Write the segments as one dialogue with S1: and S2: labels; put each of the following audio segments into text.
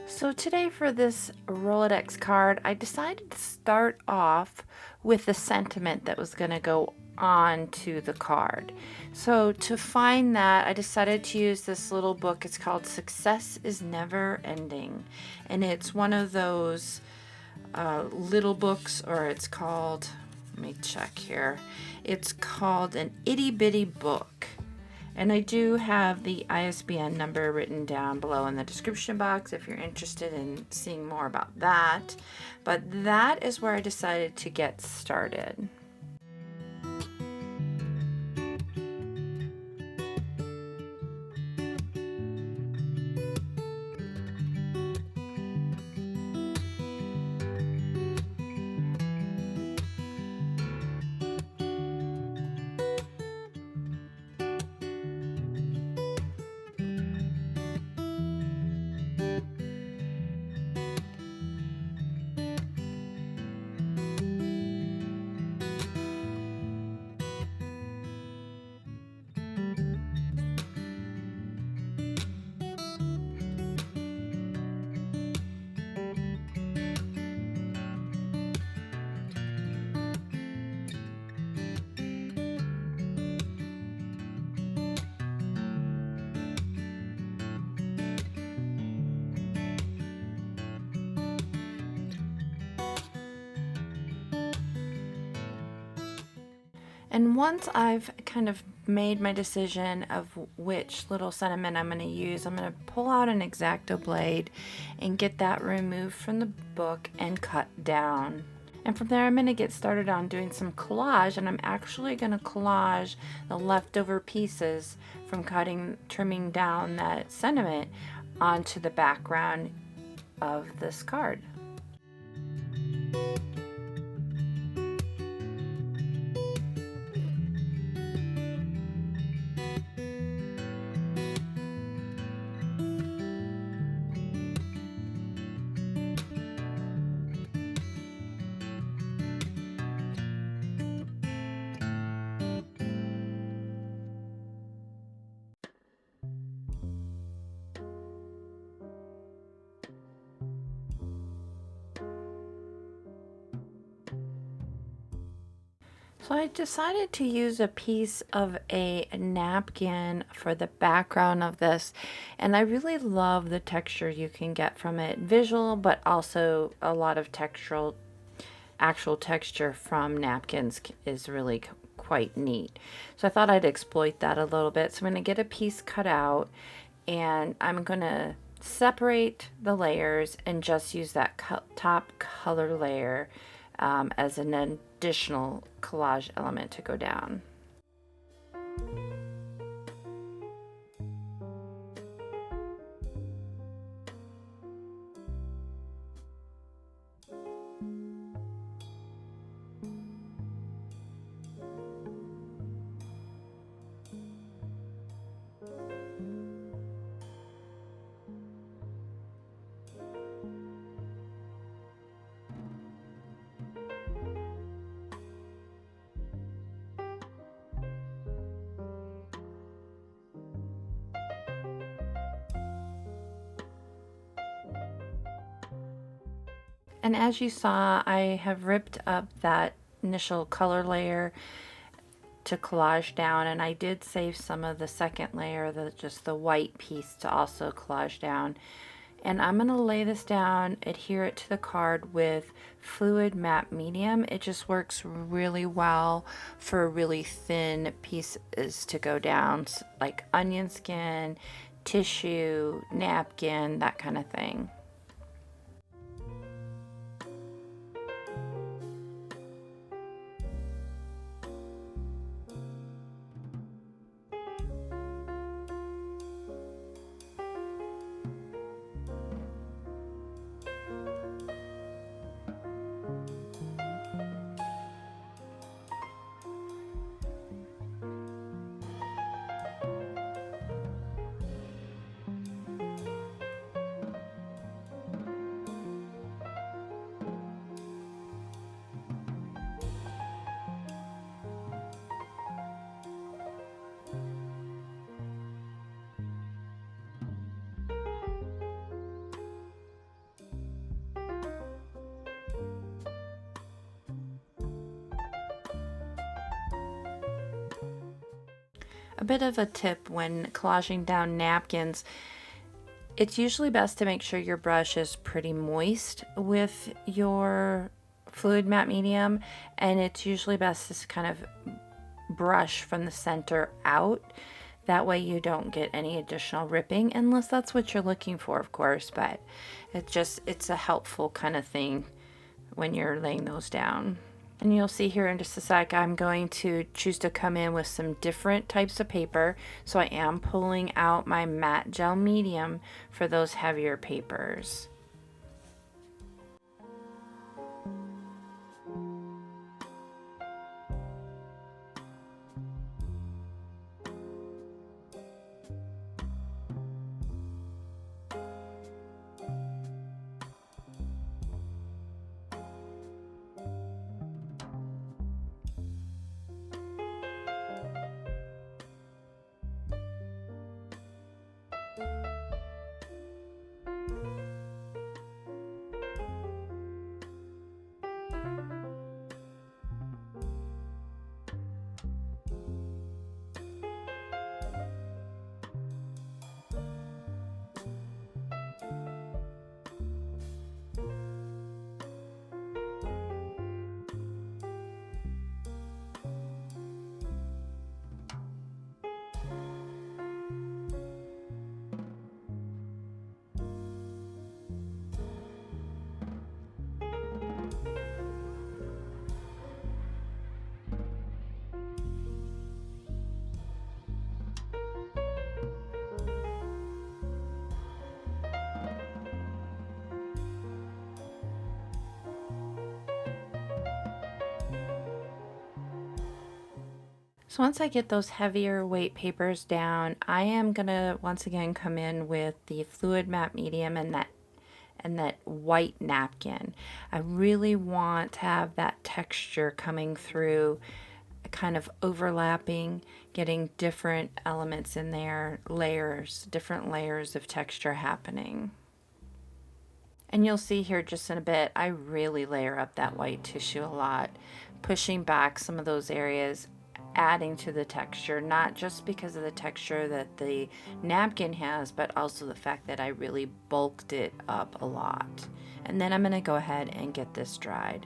S1: So today for this Rol-ART-dex card, I decided to start off with the sentiment that was going to go on to the card. So to find that, I decided to use this little book. It's called Success is Never Ending. And it's one of those little books, or it's called, let me check here, it's called an itty bitty book. And I do have the ISBN number written down below in the description box if you're interested in seeing more about that. But that is where I decided to get started. And once I've kind of made my decision of which little sentiment I'm going to use, I'm going to pull out an Exacto Blade and get that removed from the book and cut down. And from there I'm going to get started on doing some collage, and I'm actually going to collage the leftover pieces from trimming down that sentiment onto the background of this card. So I decided to use a piece of a napkin for the background of this, and I really love the texture you can get from it, visual, but also a lot of actual texture from napkins is really quite neat. So I thought I'd exploit that a little bit. So I'm going to get a piece cut out, and I'm going to separate the layers and just use that top color layer as an additional collage element to go down. And as you saw, I have ripped up that initial color layer to collage down, and I did save some of the second layer, just the white piece, to also collage down. And I'm going to lay this down, adhere it to the card with Fluid Matte Medium. It just works really well for really thin pieces to go down, like onion skin, tissue, napkin, that kind of thing. A bit of a tip when collaging down napkins, it's usually best to make sure your brush is pretty moist with your fluid matte medium, and it's usually best to kind of brush from the center out. That way you don't get any additional ripping, unless that's what you're looking for, of course, but it's a helpful kind of thing when you're laying those down. And you'll see here in just a sec, I'm going to choose to come in with some different types of paper. So I am pulling out my matte gel medium for those heavier papers. So once I get those heavier weight papers down, I am gonna once again come in with the fluid matte medium and that white napkin. I really want to have that texture coming through, kind of overlapping, getting different elements in there, layers, different layers of texture happening. And you'll see here just in a bit, I really layer up that white tissue a lot, pushing back some of those areas, adding to the texture, not just because of the texture that the napkin has, but also the fact that I really bulked it up a lot. And then I'm going to go ahead and get this dried.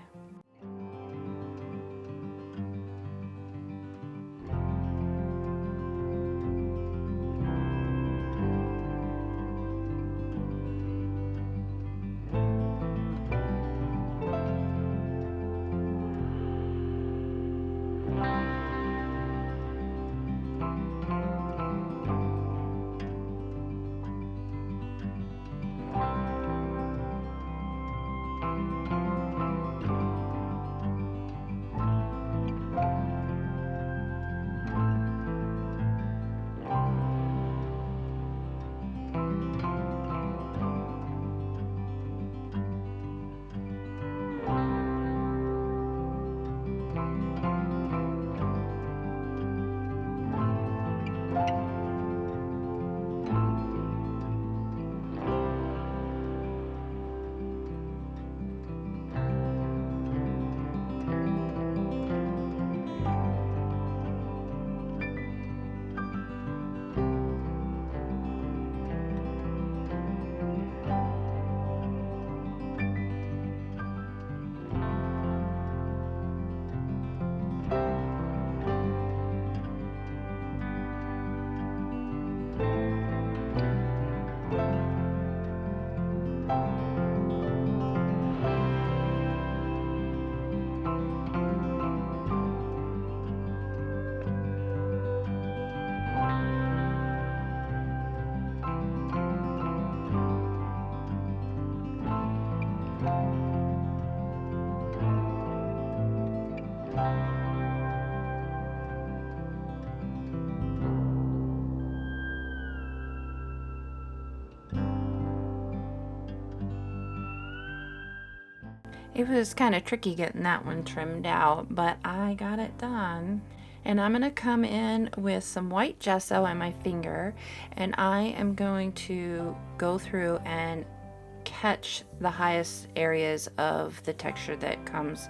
S1: It was kind of tricky getting that one trimmed out, but I got it done. And I'm going to come in with some white gesso on my finger, and I am going to go through and catch the highest areas of the texture that comes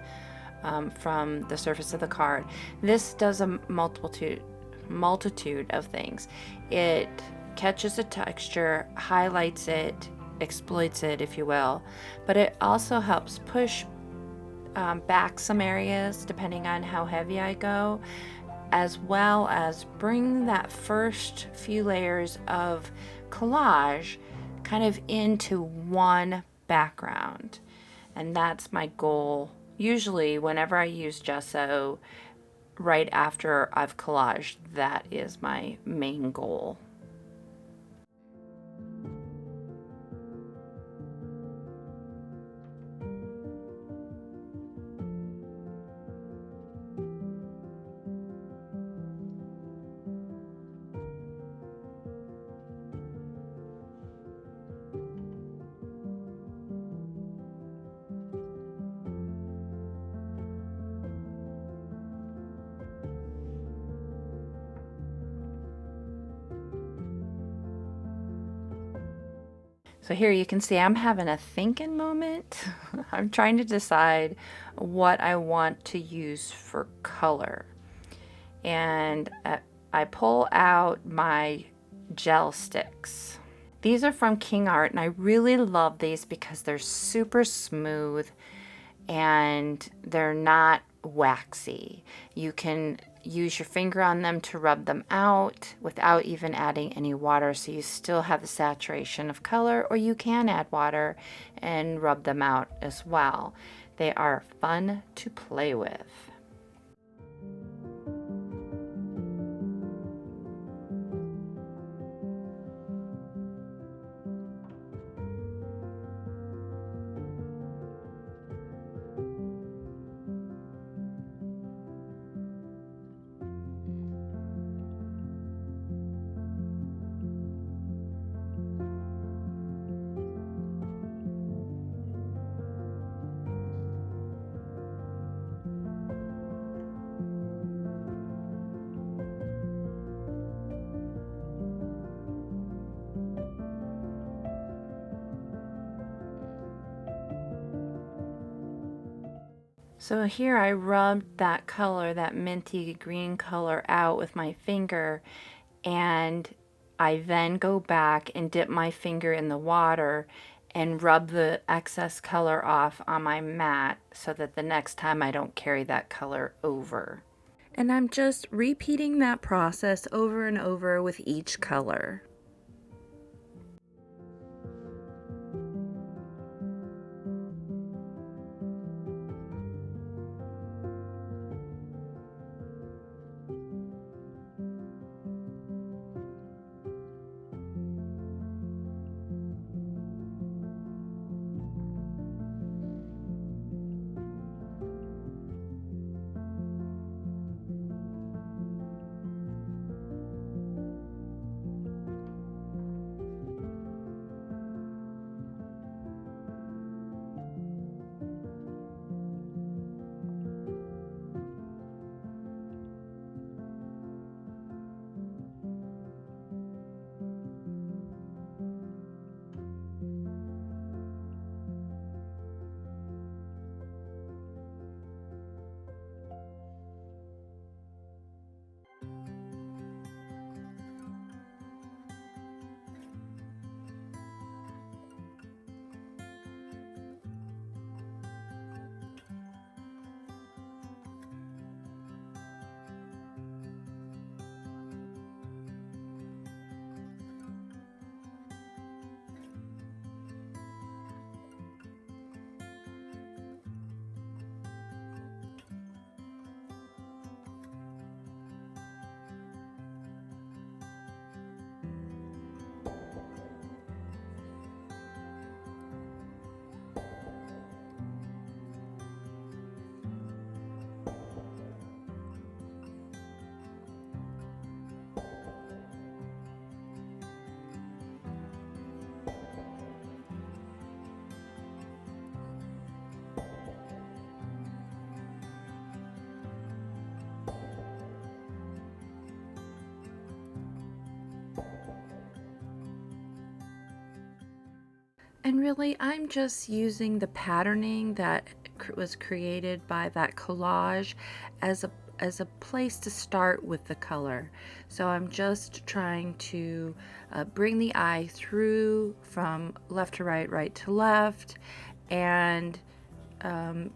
S1: from the surface of the card. This does a multitude multitude of things. It catches a texture, highlights it, exploits it, if you will, but it also helps push back some areas depending on how heavy I go, as well as bring that first few layers of collage kind of into one background. And that's my goal. Usually whenever I use gesso, right after I've collaged, that is my main goal. So here you can see I'm having a thinking moment. I'm trying to decide what I want to use for color. And I pull out my gel sticks. These are from Kingart, and I really love these because they're super smooth and they're not waxy. You can use your finger on them to rub them out without even adding any water, so you still have the saturation of color, or you can add water and rub them out as well. They are fun to play with. So here I rubbed that color, that minty green color, out with my finger, and I then go back and dip my finger in the water and rub the excess color off on my mat so that the next time I don't carry that color over. And I'm just repeating that process over and over with each color. And really, I'm just using the patterning that was created by that collage as as a place to start with the color. So I'm just trying to bring the eye through from left to right, right to left, and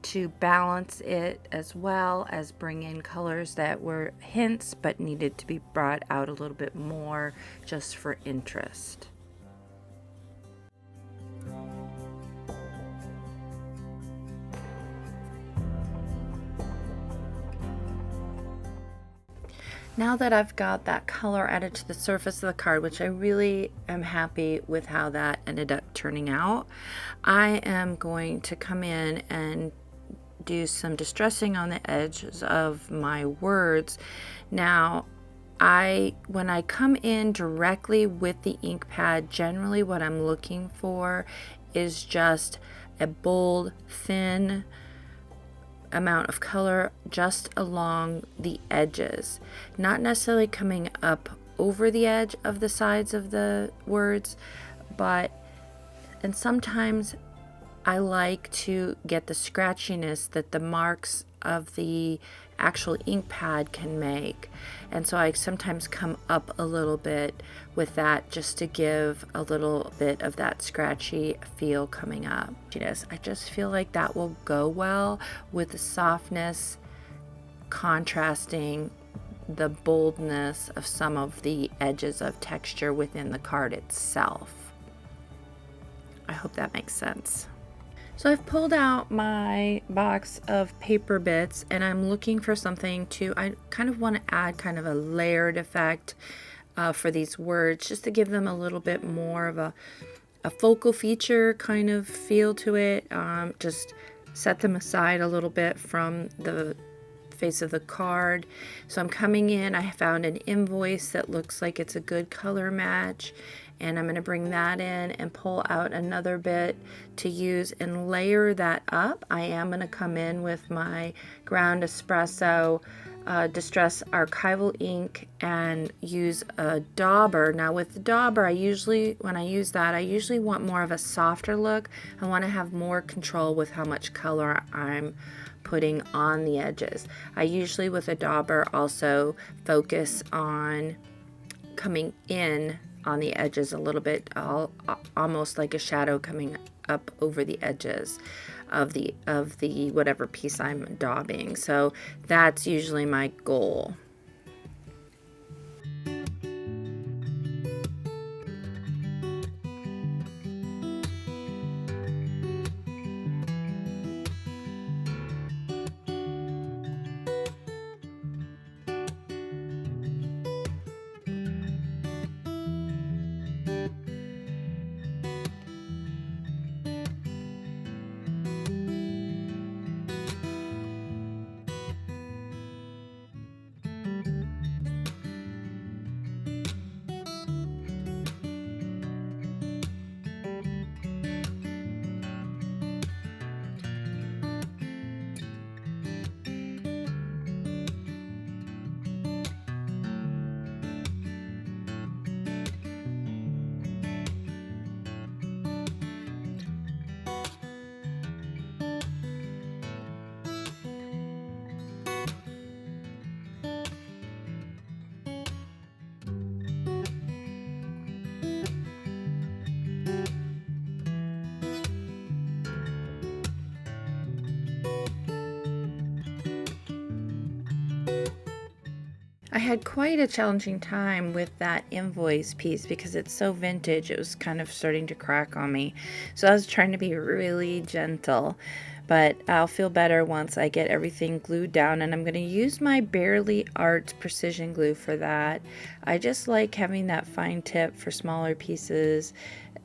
S1: to balance it, as well as bring in colors that were hints but needed to be brought out a little bit more just for interest. Now that I've got that color added to the surface of the card, which I really am happy with how that ended up turning out, I am going to come in and do some distressing on the edges of my words. Now, when I come in directly with the ink pad, generally what I'm looking for is just a bold, thin amount of color just along the edges, not necessarily coming up over the edge of the sides of the words, and sometimes I like to get the scratchiness that the marks of the actual ink pad can make, and so I sometimes come up a little bit with that just to give a little bit of that scratchy feel coming up. I just feel like that will go well with the softness contrasting the boldness of some of the edges of texture within the card itself. I hope that makes sense. So I've pulled out my box of paper bits, and I'm looking for something I kind of want to add kind of a layered effect for these words, just to give them a little bit more of a focal feature kind of feel to it. Just set them aside a little bit from the face of the card. So I'm coming in, I found an invoice that looks like it's a good color match, and I'm going to bring that in and pull out another bit to use and layer that up. I am going to come in with my ground espresso distress archival ink and use a dauber. Now with the dauber, when I use that, I usually want more of a softer look. I want to have more control with how much color I'm putting on the edges. I usually with a dauber also focus on coming in on the edges a little bit, almost like a shadow coming up over the edges of the whatever piece I'm daubing. So that's usually my goal. I had quite a challenging time with that invoice piece because it's so vintage. It was kind of starting to crack on me. So I was trying to be really gentle, but I'll feel better once I get everything glued down, and I'm going to use my Barely Art precision glue for that. I just like having that fine tip for smaller pieces,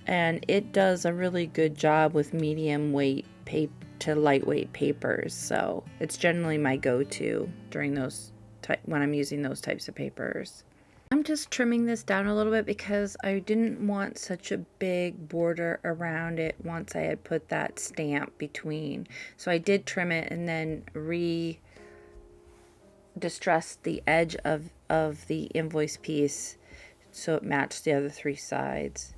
S1: and it does a really good job with medium weight paper to lightweight papers. So it's generally my go-to during those when I'm using those types of papers. I'm just trimming this down a little bit because I didn't want such a big border around it once I had put that stamp between. So I did trim it and then distressed the edge of the invoice piece so it matched the other three sides.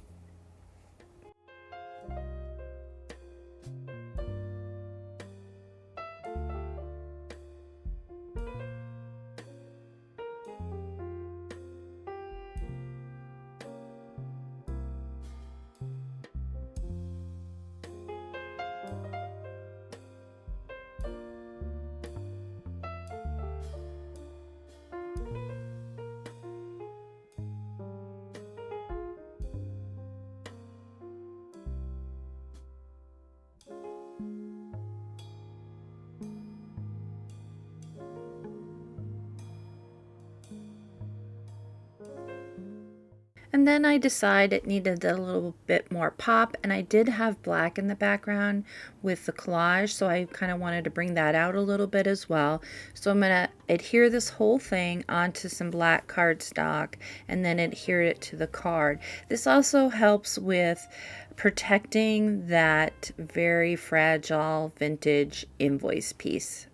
S1: And then I decided it needed a little bit more pop, and I did have black in the background with the collage, so I kind of wanted to bring that out a little bit as well. So I'm going to adhere this whole thing onto some black cardstock and then adhere it to the card. This also helps with protecting that very fragile vintage invoice piece.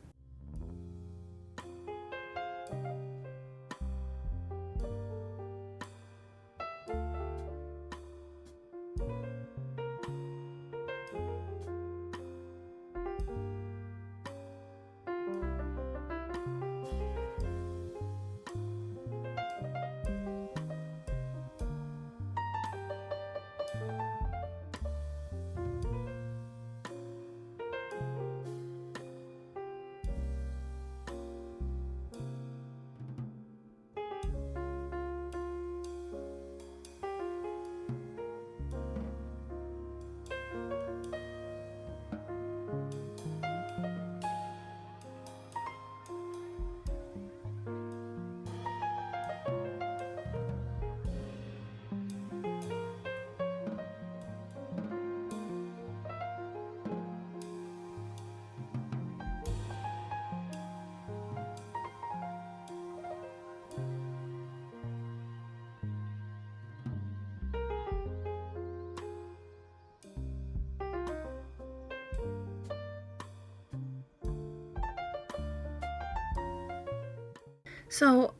S1: So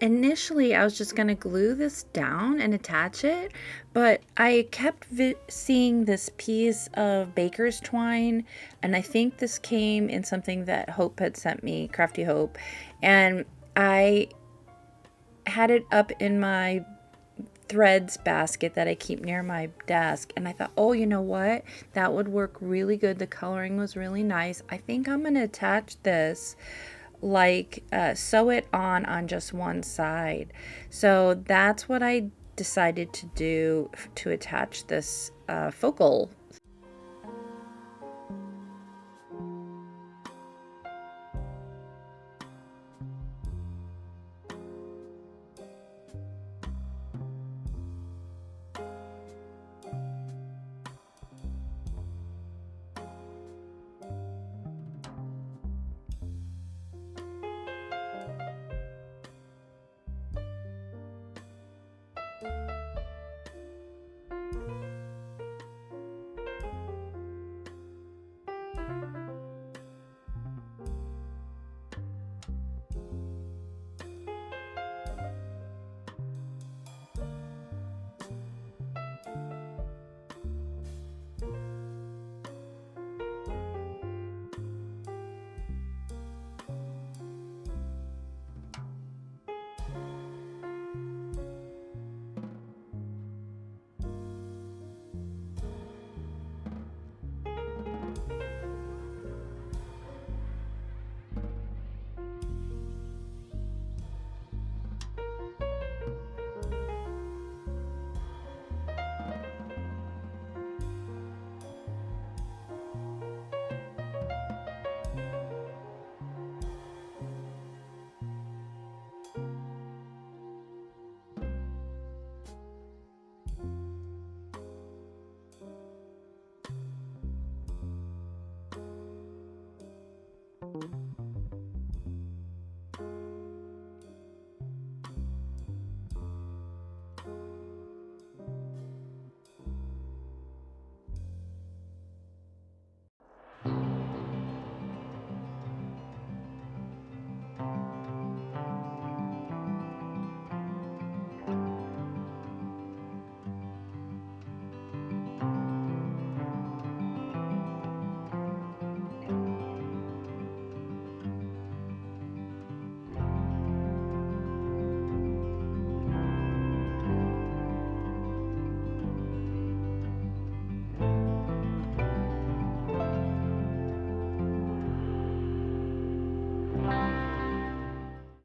S1: initially I was just going to glue this down and attach it, but I kept seeing this piece of baker's twine, and I think this came in something that Hope had sent me, Crafty Hope, and I had it up in my threads basket that I keep near my desk, and I thought, oh, you know what, that would work really good. The coloring was really nice. I think I'm going to attach this, like sew it on just one side. So that's what I decided to do to attach this focal.